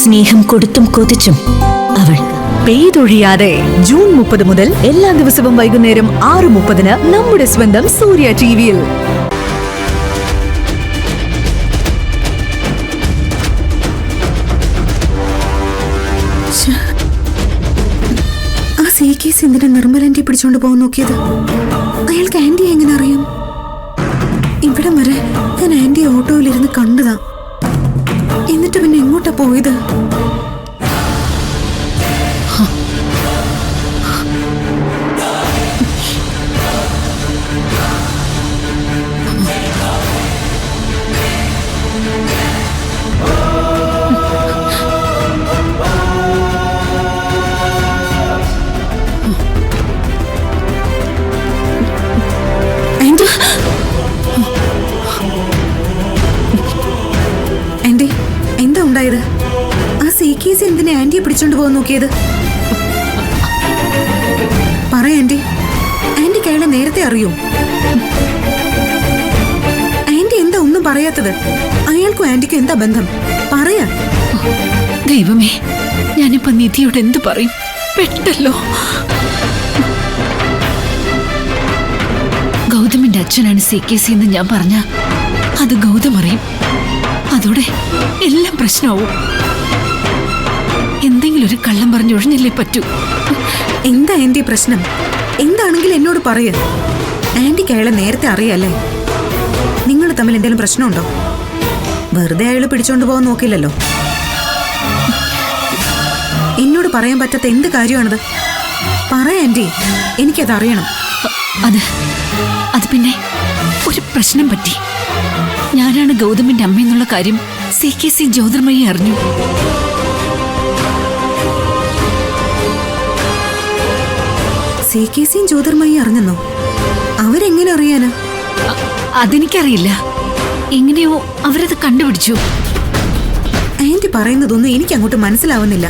സ്നേഹം കൊടുത്തും കൊതിച്ചും അവൾ പെയ്തൊഴിയാതെ ജൂൺ 30 മുതൽ എല്ലാ ദിവസവും വൈകുന്നേരം 6:30 നമ്മുടെ സ്വന്തം സൂര്യ ടിവിയിൽ. ആ സി കേസ് എന്തിനാ നിർമ്മൽ ആന്റി പിടിച്ചോണ്ട് പോകാൻ നോക്കിയത്? അയാൾക്ക് ആന്റി എങ്ങനെ അറിയാം? ഇവിടം വരെ ഞാൻ ആന്റി ഓട്ടോയിലിരുന്ന് കണ്ടതാ. എന്നിട്ട് പിന്നെ എങ്ങോട്ടാ പോയത്? ആന്റി, എന്താ ഉണ്ടായത്? ആ സി കേസ് എന്തിനാ ആന്റിയെ പിടിച്ചോണ്ട് പോകാൻ നോക്കിയത്? പറ ആന്റി, ആന്റിക്ക് അയാളെ നേരത്തെ അറിയോ? ആന്റി എന്താ ഒന്നും പറയാത്തത്? അയാൾക്കും ആന്റിക്കും എന്താ ബന്ധം? പറയാ. ദൈവമേ, ഞാനിപ്പോ നിധിയോട് എന്തു പറയും? പെട്ടല്ലോ. ഗൗതമിന്റെ അച്ഛനാണ് സി കെ സി എന്ന് ഞാൻ പറഞ്ഞ അത് ഗൗതം അറിയും. അതോടെ എല്ലാം പ്രശ്നമാവും. എന്തെങ്കിലും ഒരു കള്ളം പറഞ്ഞ് ഒഴിഞ്ഞല്ലേ പറ്റൂ. എന്താ ആന്റി പ്രശ്നം? എന്താണെങ്കിലും എന്നോട് പറയ. ആന്റിക്ക് അയാളെ നേരത്തെ അറിയാല്ലേ? നിങ്ങൾ തമ്മിൽ എന്തെങ്കിലും പ്രശ്നമുണ്ടോ? വെറുതെ അയാള് പിടിച്ചോണ്ട് പോകാൻ നോക്കില്ലല്ലോ. എന്നോട് പറയാൻ പറ്റാത്ത എന്ത് കാര്യമാണത്? പറ ആന്റി, എനിക്കത് അറിയണം. അത് പിന്നെ ഒരു പ്രശ്നം പറ്റി. ഞാനാണ് ഗൗതമിന്റെ അമ്മയെന്നുള്ള കാര്യം സി കെ സി ജ്യോതിർമയി അറിഞ്ഞു. സി കെ സിയും ജ്യോതിർമയി അറിഞ്ഞെന്നോ? അവരെങ്ങനെ അറിയാനാ? അതെനിക്കറിയില്ല. എങ്ങനെയോ അവരത് കണ്ടുപിടിച്ചു. ആന്റി പറയുന്നതൊന്നും എനിക്ക് അങ്ങോട്ട് മനസ്സിലാവുന്നില്ല.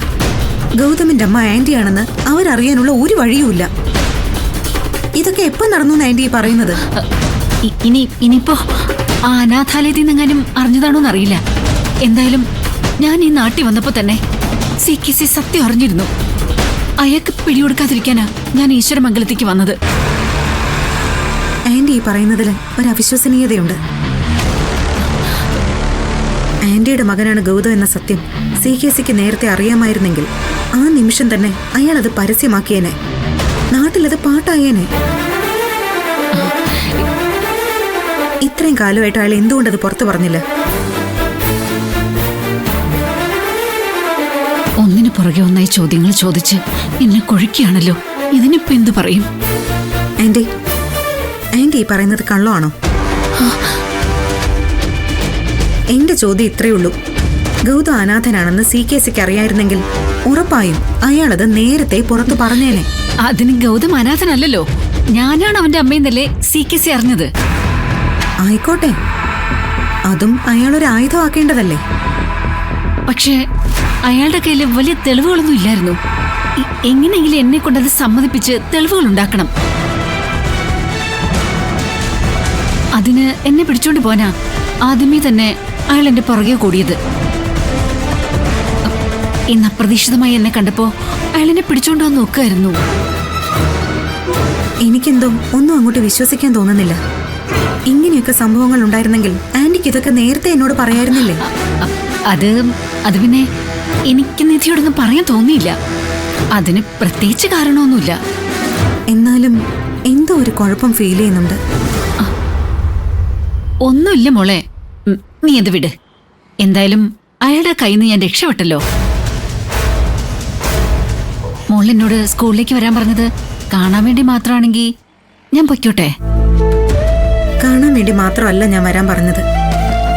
ഗൗതമിന്റെ അമ്മ ആന്റിയാണെന്ന് അവരറിയാനുള്ള ഒരു വഴിയുമില്ല. ഇതൊക്കെ എപ്പോ നടന്നു ആന്റി പറയുന്നത്? ഇനിയിപ്പോ ആ അനാഥാലയത്തിൽ നിന്നെങ്ങാനും അറിഞ്ഞതാണോന്ന് അറിയില്ല. എന്തായാലും ഞാൻ ഈ നാട്ടിൽ വന്നപ്പോ തന്നെ സി കെ സി സത്യം അറിഞ്ഞിരുന്നു. അയാൾക്ക് പിടികൊടുക്കാതിരിക്കാനാ ഞാൻ ഈശ്വരമംഗലത്തേക്ക് വന്നത്. ആന്റി ഈ പറയുന്നതിൽ ഒരു അവിശ്വസനീയതയുണ്ട്. ആന്റിയുടെ മകനാണ് ഗൗതം എന്ന സത്യം സി കെ സിക്ക് നേരത്തെ അറിയാമായിരുന്നെങ്കിൽ ആ നിമിഷം തന്നെ അയാൾ അത് പരസ്യമാക്കിയേനെ. നാട്ടിലത് പാട്ടായേനെ. ഇത്രയും കാലമായിട്ട് അയാൾ എന്തുകൊണ്ടത് പുറത്തു പറഞ്ഞില്ല? ഒന്നിനു പുറകെ ഒന്നായി ചോദ്യങ്ങൾ ചോദിച്ച് എന്നെ കൊഴുക്കിയാണല്ലോ. ഇതിനിപ്പോ എന്തു പറയും? ആന്റി, ആന്റി ഈ പറയുന്നത് കള്ളമാണോ? എന്റെ ചോദ്യം ഇത്രയേ ഉള്ളൂ. ഗൗതം അനാഥനാണെന്ന് സി കെ സിക്ക് അറിയായിരുന്നെങ്കിൽ ഉറപ്പായും അയാളത് നേരത്തെ പുറത്തു പറഞ്ഞേനെ. അതിന് ഗൗതം അനാഥനല്ലല്ലോ. ഞാനാണ് അവന്റെ അമ്മയെന്നല്ലേ സി കെ സി അറിഞ്ഞത്. ആയിക്കോട്ടെ, അതും അയാളൊരു ആയുധമാക്കേണ്ടതല്ലേ? പക്ഷേ അയാളുടെ കയ്യിൽ വലിയ തെളിവുകളൊന്നും ഇല്ലായിരുന്നു. എങ്ങനെയെങ്കിലും എന്നെ കൊണ്ടത് സമ്മതിപ്പിച്ച് തെളിവുകൾ ഉണ്ടാക്കണം. അതിന് എന്നെ പിടിച്ചോണ്ട് പോനാ ആദ്യമേ തന്നെ അയാൾ എന്റെ പുറകെ കൂടിയത്. ഇന്ന് അപ്രതീക്ഷിതമായി എന്നെ കണ്ടപ്പോ അയാൾ എന്നെ പിടിച്ചോണ്ട് വന്ന് നോക്കായിരുന്നു. എനിക്കെന്തോ ഒന്നും അങ്ങോട്ട് വിശ്വസിക്കാൻ തോന്നുന്നില്ല. ഇങ്ങനെയൊക്കെ സംഭവങ്ങൾ ഉണ്ടായിരുന്നെങ്കിൽ ആന്റിക്ക് ഇതൊക്കെ നേരത്തെ എന്നോട് പറയായിരുന്നില്ലേ? അത് പിന്നെ എനിക്ക് നിധിയോടൊന്നും പറയാൻ തോന്നിയില്ല. അതിന് പ്രത്യേകിച്ച് കാരണമൊന്നുമില്ല. എന്നാലും എന്തോ ഒരു കുഴപ്പം ഫീൽ ചെയ്യുന്നുണ്ട്. ഒന്നുമില്ല മോളെ, നീ എന്ത് വിട്. എന്തായാലും അയാളുടെ കയ്യിൽ നിന്ന് ഞാൻ രക്ഷപ്പെട്ടല്ലോ. മോളെന്നോട് സ്കൂളിലേക്ക് വരാൻ പറഞ്ഞത് കാണാൻ വേണ്ടി മാത്രമാണെങ്കിൽ ഞാൻ പൊയ്ക്കോട്ടെ. കാണാൻ വേണ്ടി മാത്രമല്ല ഞാൻ വരാൻ പറഞ്ഞത്.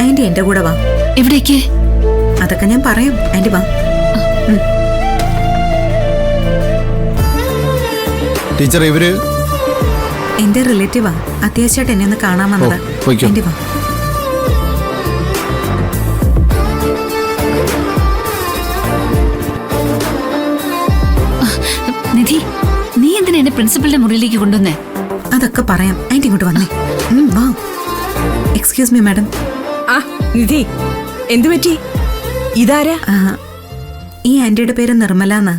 ആന്റി എന്റെ കൂടെ വാ. എവിടേക്ക്? അതൊക്കെ ഞാൻ പറയാം. ആന്റി വാ. ടീച്ചർ, ഇവര് എന്റെ റിലേറ്റീവാ. അത്യാവശ്യമായിട്ട് എന്നെ ഒന്ന് കാണാൻ വന്നതാ. ആന്റി വാ. നിധി, നീ എന്തിനാ എന്നെ പ്രിൻസിപ്പലിന്റെ മുറിയിലേക്ക് കൊണ്ടുവന്നേ? അതൊക്കെ പറയാം. ആന്റി ഇങ്ങോട്ട് വന്നേ. വാ. Excuse me madam. നിധി, എന്തു പറ്റി? ഇതാരാ? ഈ ആന്റിയുടെ പേര് നിർമ്മല എന്നാ.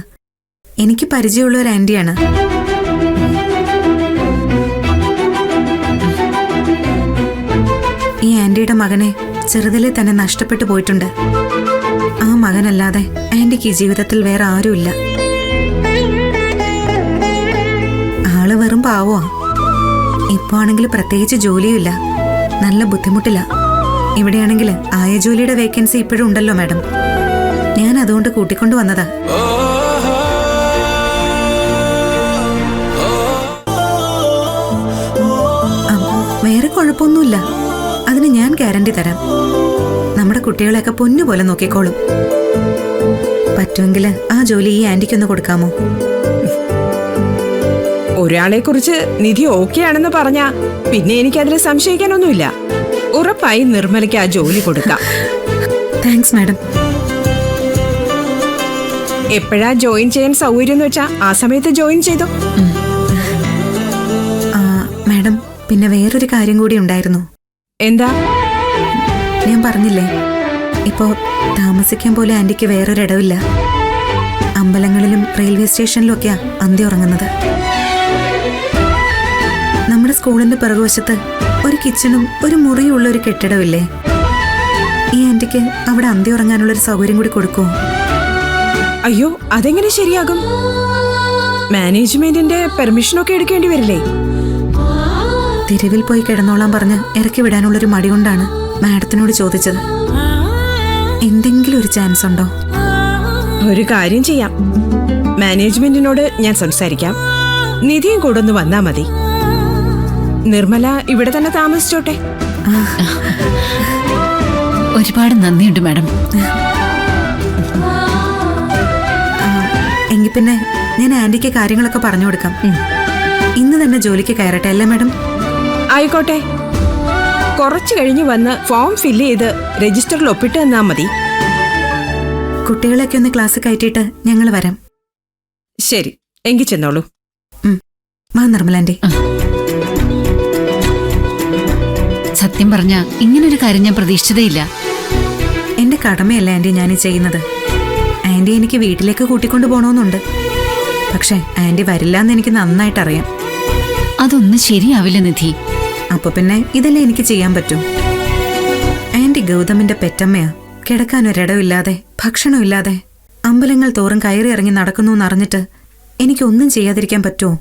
എനിക്ക് പരിചയമുള്ള ഒരു ആന്റിയാണ്. ഈ ആന്റിയുടെ മകനെ ചെറുതിലെ തന്നെ നഷ്ടപ്പെട്ടു പോയിട്ടുണ്ട്. ആ മകനല്ലാതെ ആന്റിക്ക് ഈ ജീവിതത്തിൽ വേറെ ആരുമില്ല. ആള് വെറും പാവോ. ഇപ്പൊ ആണെങ്കിൽ പ്രത്യേകിച്ച് ജോലിയുമില്ല, നല്ല ബുദ്ധിമുട്ടില്ല. ഇവിടെയാണെങ്കിൽ ആയ ജോലിയുടെ വേക്കൻസി ഇപ്പോഴും ഉണ്ടല്ലോ മാഡം. ഞാൻ അതുകൊണ്ട് കൂട്ടിക്കൊണ്ടു വന്നതാ. വേറെ കുഴപ്പമൊന്നുമില്ല, അതിന് ഞാൻ ഗ്യാരണ്ടി തരാം. നമ്മുടെ കുട്ടികളെയൊക്കെ പൊന്നുപോലെ നോക്കിക്കോളും. പറ്റുമെങ്കിൽ ആ ജോലി ഈ ആന്റിക്കൊന്ന് കൊടുക്കാമോ? ഒരാളെ കുറിച്ച് നിധി ഓക്കെ ആണെന്ന് പറഞ്ഞാ പിന്നെ എനിക്കതിൽ സംശയിക്കാനൊന്നുമില്ല. ഉറപ്പായി നിർമ്മലയ്ക്ക് ആ ജോലി കൊടുക്കാം. Thanks madam. എപ്പോഴാ ജോയിൻ ചെയ്യാൻ സൗകര്യം എന്ന് വെച്ചാ ആ സമയത്ത് ജോയിൻ ചെയ്തോ. മാഡം, പിന്നെ വേറൊരു കാര്യം കൂടി ഉണ്ടായിരുന്നു. എന്താ? ഞാൻ പറഞ്ഞില്ലേ, ഇപ്പോ താമസിക്കാൻ പോലെ ആന്റിക്ക് വേറൊരിടവില്ല. അമ്പലങ്ങളിലും റെയിൽവേ സ്റ്റേഷനിലും ഒക്കെയാ അന്തി ഉറങ്ങുന്നത്. നമ്മുടെ സ്കൂളിന്റെ പിറകുവശത്ത് ഒരു കിച്ചണും ഒരു മുറിയും ഉള്ള ഒരു കെട്ടിടമില്ലേ? ഈ ആന്റിക്ക് അവിടെ അന്തി ഉറങ്ങാനുള്ള ഒരു സൗകര്യം കൂടി കൊടുക്കുമോ? അയ്യോ, അതെങ്ങനെ ശരിയാകും? മാനേജ്മെന്റിന്റെ പെർമിഷനൊക്കെ എടുക്കേണ്ടി വരില്ലേ? തെരുവിൽ പോയി കിടന്നോളാൻ പറഞ്ഞ് ഇറക്കി വിടാനുള്ളൊരു മടി കൊണ്ടാണ് മാഡത്തിനോട് ചോദിച്ചത്. എന്തെങ്കിലും ഒരു ചാൻസ് ഉണ്ടോ? ഒരു കാര്യം ചെയ്യാം, മാനേജ്മെന്റിനോട് ഞാൻ സംസാരിക്കാം. നിധിയും കൂടെ ഒന്ന് വന്നാ മതി. നിർമ്മല ഇവിടെ തന്നെ താമസിച്ചോട്ടെ. ഒരുപാട് നന്ദിയുണ്ട് മാഡം. എങ്കിൽ പിന്നെ ഞാൻ ആന്റിക്ക് കാര്യങ്ങളൊക്കെ പറഞ്ഞു കൊടുക്കാം. ഇന്ന് തന്നെ ജോലിക്ക് കയറട്ടെ അല്ലേ മാഡം? ആയിക്കോട്ടെ. കുറച്ചു കഴിഞ്ഞ് വന്ന് ഫോം ഫില്ല് ചെയ്ത് രജിസ്റ്ററിൽ ഒപ്പിട്ട് തന്നാ മതി. കുട്ടികളെയൊക്കെ ഒന്ന് ക്ലാസ് കയറ്റിയിട്ട് ഞങ്ങൾ വരാം. ശരി, എങ്കിൽ ചെന്നോളൂ. വാ നിർമ്മലാന്റി. സത്യം പറഞ്ഞ ഇങ്ങനൊരു കാര്യം ഞാൻ പ്രതീക്ഷിച്ചതേയില്ല. എന്റെ കടമയല്ല ആന്റി ഞാനീ ചെയ്യുന്നത്. ആന്റി എനിക്ക് വീട്ടിലേക്ക് കൂട്ടിക്കൊണ്ടു പോകണമെന്നുണ്ട്. പക്ഷെ ആന്റി വരില്ല എന്ന് എനിക്ക് നന്നായിട്ട് അറിയാം. അതൊന്നും ശരിയാവില്ല നിധി. അപ്പൊ പിന്നെ ഇതല്ലേ എനിക്ക് ചെയ്യാൻ പറ്റൂ. ആന്റി ഗൗതമിന്റെ പെറ്റമ്മയാ. കിടക്കാനൊരിടമില്ലാതെ ഭക്ഷണമില്ലാതെ അമ്പലങ്ങൾ തോറും കയറി ഇറങ്ങി നടക്കുന്നു എന്നറിഞ്ഞിട്ട് എനിക്കൊന്നും ചെയ്യാതിരിക്കാൻ പറ്റുമോ?